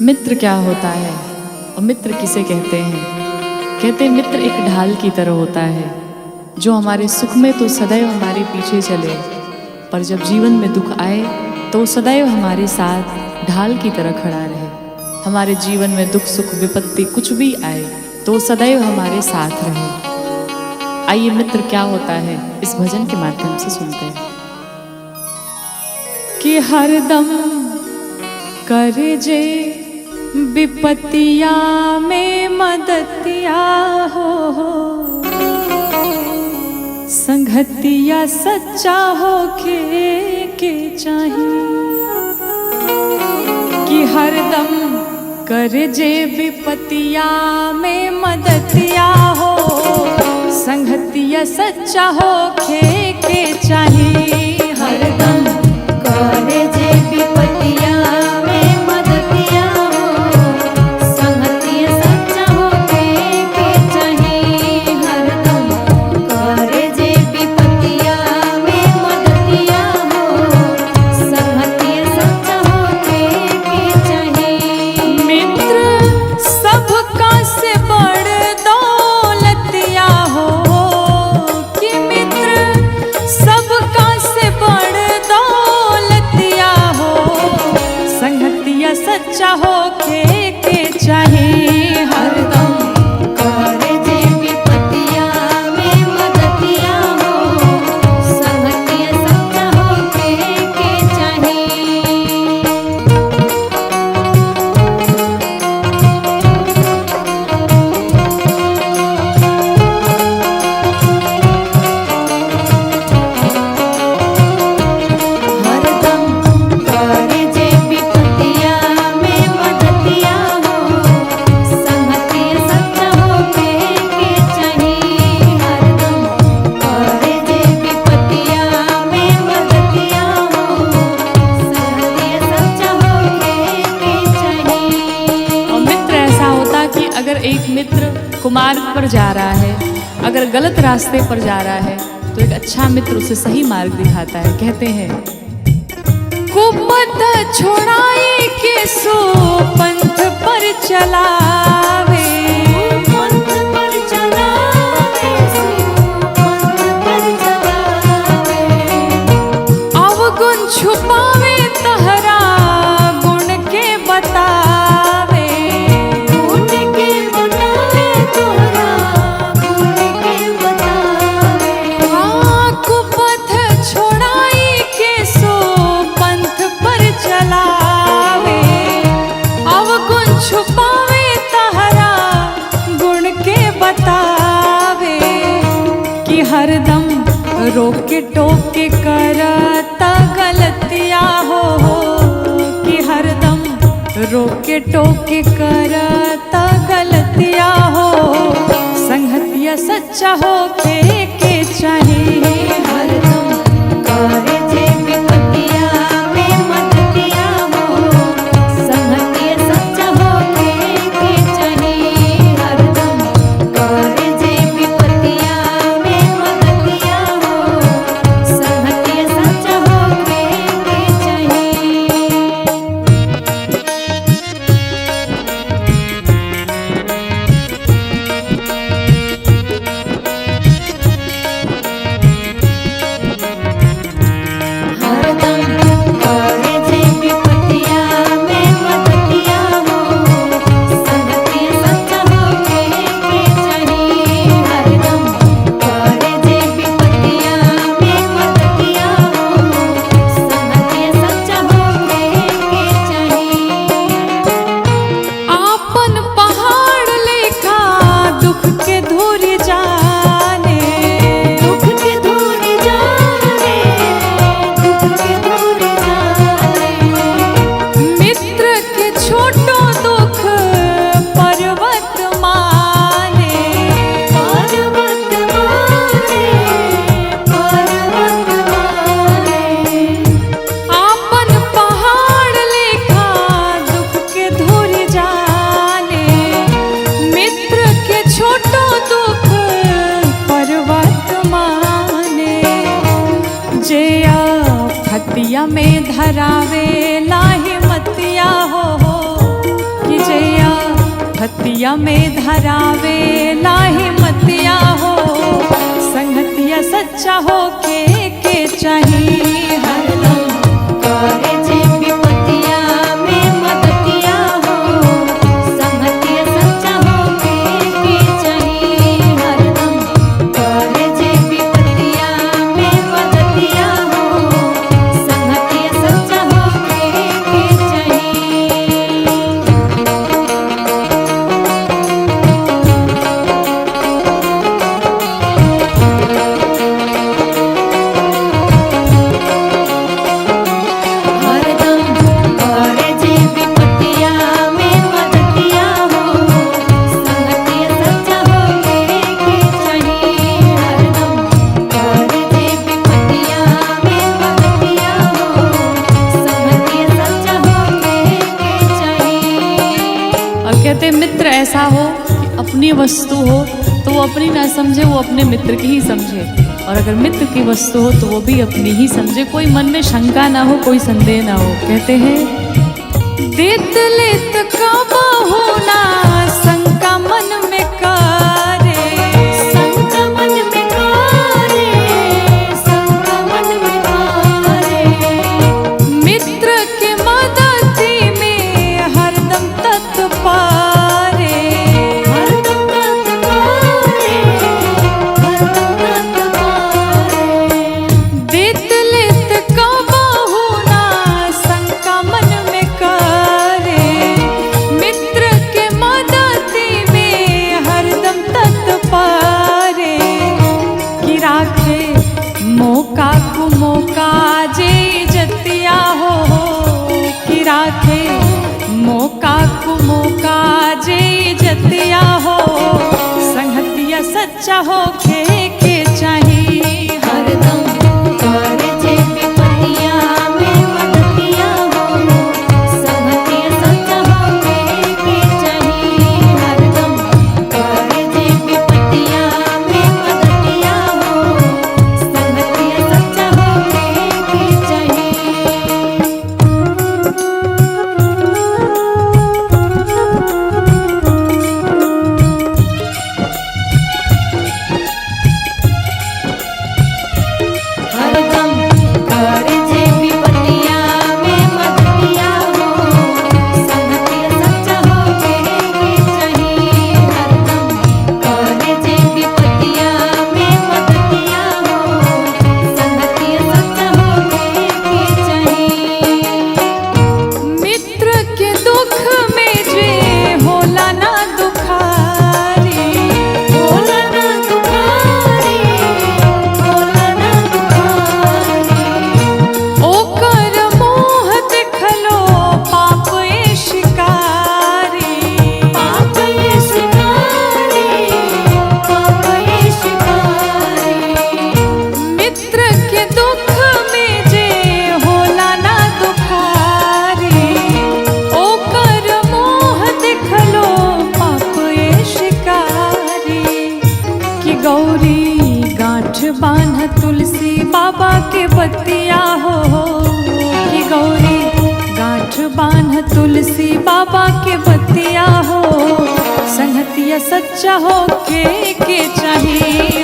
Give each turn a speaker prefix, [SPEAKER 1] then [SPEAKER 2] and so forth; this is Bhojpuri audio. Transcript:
[SPEAKER 1] मित्र क्या होता है और मित्र किसे कहते हैं? कहते हैं मित्र एक ढाल की तरह होता है जो हमारे सुख में तो सदैव हमारे पीछे चले, पर जब जीवन में दुख आए तो सदैव हमारे साथ ढाल की तरह खड़ा रहे। हमारे जीवन में दुख सुख विपत्ति कुछ भी आए तो सदैव हमारे साथ रहे। आइए मित्र क्या होता है इस भजन के माध्यम से सुनते हैं। कि हरदम करे जे विपत्तिया में मदतिया हो, संगतिया सच्चा हो के चाहिए। कि हरदम करे जे विपत्तिया में मदतिया हो, संगतिया सच्चा हो के चाहिए।
[SPEAKER 2] हरदम करे जे विपत्तिया में मदतिया हो, संगतिया सच्चा हो के चाहिए। हरदम करे जे विपत्तिया में मदतिया हो, संगतिया सच्चा हो के चाहिए।
[SPEAKER 1] मित्र सबका से बड़ दौलतिया हो, कि मित्र सबका से बड़ दौलतिया हो, संगतिया सच्चा हो के चाहिए।
[SPEAKER 2] हरदम करे जे विपत्तिया में मदतिया हो, संगतिया सच्चा हो के चाहिए। हरदम करे जे विपत्तिया में मदतिया हो, संगतिया सच्चा हो के चाहिए। हरदम करे जे विपत्तिया में मदतिया हो, संगतिया सच्चा हो के चाहिए।
[SPEAKER 1] और मित्र ऐसा होता कि अगर एक मित्र कुमार्ग पर जा रहा है, अगर गलत रास्ते पर जा रहा है तो एक अच्छा मित्र उसे सही मार्ग दिखाता है। कहते हैं कुपथ छोड़ाई के सो पंथ पर चलावे,
[SPEAKER 2] पंथ पर चलावे, पंथ पर चलावे।
[SPEAKER 1] अवगुण छुपावे तहरा गुण के बतावे।
[SPEAKER 2] गुण के बतावे तोहरा, गुण के बतावे।
[SPEAKER 1] हाँ, कुपथ छोड़ाई के सो पंथ पर चलावे, अवगुण छुपावे तहरा गुण के बतावे। कि हरदम रोके टोके करता गलतिया हो, कि हरदम रोके टोके करता गलतिया हो, संगतिया सच्चा हो के चाहिए।
[SPEAKER 2] हरदम करे जे विपत्तिया में मदतिया हो, संगतिया सच्चा हो के चाहिए। हरदम करे जे विपत्तिया में मदतिया हो, संगतिया सच्चा हो के चाहिए। हरदम करे जे विपत्तिया में मदतिया हो, संगतिया सच्चा हो के चाहिए। हरदम करे जे विपत्तिया में मदतिया हो, संगतिया सच्चा हो के चाहिए।
[SPEAKER 1] आपन पहाड़ लेखा दुख के धूर जाने,
[SPEAKER 2] दुख के दूर जाने, दुख के दूर जाने।
[SPEAKER 1] मित्र के छोटो दुख पर्वत माने।
[SPEAKER 2] पर्वत माने, पर्वत माने।
[SPEAKER 1] आपन पहाड़ लेखा दुख के धूर जाने, मित्र के छोटो दुख पर्वत माने। जे फतिया में धरावे लाहि मतिया हो, हतिया में धरावे लाहे मतिया हो, संगतिया सच्चा हो के चाहिए
[SPEAKER 2] हरदम करे जे विपतिया में मदतिया हो, संगतिया सच्चा हो के चाहिए। हरदम करे जे विपतिया में मदतिया हो, संगतिया सच्चा हो के चाहिए। हरदम करे जे विपतिया में मदतिया हो, संगतिया सच्चा हो के चाहिए। हरदम करे जे विपतिया में मदतिया हो, संगतिया सच्चा हो के चाहिए।
[SPEAKER 1] और कहते हैं मित्र ऐसा हो कि अपनी वस्तु हो तो वो अपनी ना समझे, वो अपने मित्र की ही समझे, और अगर मित्र की वस्तु हो तो वो भी अपनी ही समझे, कोई मन में शंका ना हो, कोई संदेह ना हो। कहते हैं देत लेत काबा होना शंका मन में करे,
[SPEAKER 2] शंका मन में करे, शंका मन में करे।
[SPEAKER 1] मित्र के मदति में हरदम तत्पारे,
[SPEAKER 2] हरदम तत्पारे, हरदम तत्पारे।
[SPEAKER 1] देत लेत काबा होना शंका मन में करे, मित्र के मदति में हरदम तत्पारे, कि राखे मौका को मौका जे जतिया हो, कि राखे मौका को मौका जे जतिया हो, संगतिया सच्चा हो के चाहिए।
[SPEAKER 2] हरदम करे जे विपतिया में मदतिया हो, संगतिया सच्चा हो के चाहिए। हरदम करे जे विपतिया में मदतिया हो, संगतिया सच्चा हो के चाहिए। हरदम करे जे विपतिया में मदतिया हो, संगतिया सच्चा हो के चाहिए। हरदम करे जे विपतिया में मदतिया हो, संगतिया सच्चा हो के चाहिए।
[SPEAKER 1] मित्र के दुख में जे होला ना दुखारी,
[SPEAKER 2] होला ना दुखारी, होला ना दुखारी।
[SPEAKER 1] ओकर मोह देखलो पाप ए शिकारी,
[SPEAKER 2] पाप ये शिकारी, पाप ये शिकारी।
[SPEAKER 1] मित्र के दुख में जे होला ना दुखारी, ओकर मोह देखलो पाप ए शिकारी, कि गौरी गांठ बांध तुलसी बाबा के बतिया हो, कि गौरी गांठ बांध तुलसी बाबा के बतिया हो, संगतिया सच्चा हो के चाहिए।